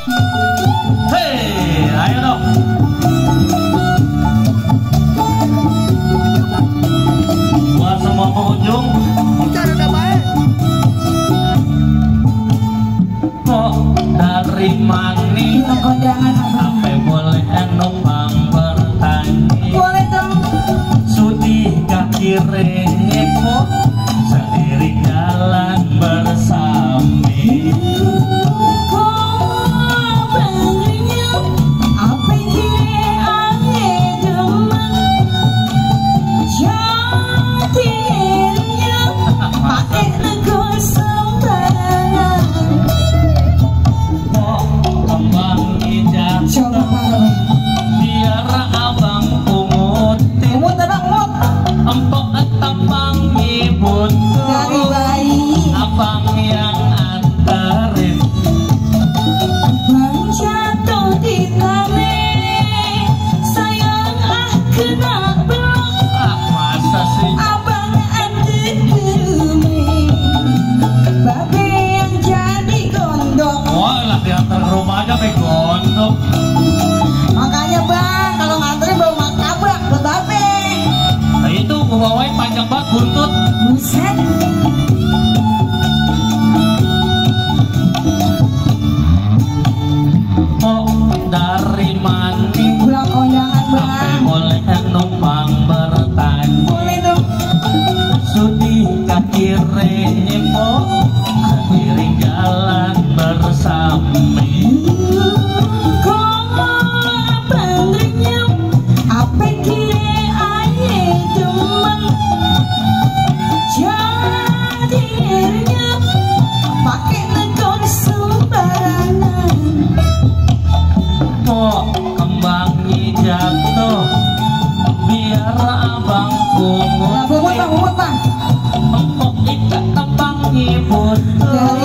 Hei, ayo dong. Buat semua pengunjung. Kok dari mani apa boleh numpang bertani? Boleh dong. Sudi kaki renyeko sendiri jalan bersami. Biar abang pungutin empok tampang ngibut Dari bayi abang yang antarin bang jatuh di kami sayang kena belok masa sih abang ada demi babe yang jadi gondok. wah lah diantar ke rumah aja pe gondok. Makanya bang kalau ngantri bawa martabak buat babe. Nah itu gua bawain panjang banget buntut. Buset. Kok dari mani Pulang kondangan apa bang. boleh numpang bertani? Boleh dong. Sudi kaki renyeko sendiri jalan bersami. Kok kembang jatuh biar abang pungut Bang, bang. empok ikat tembang ngibut. Dari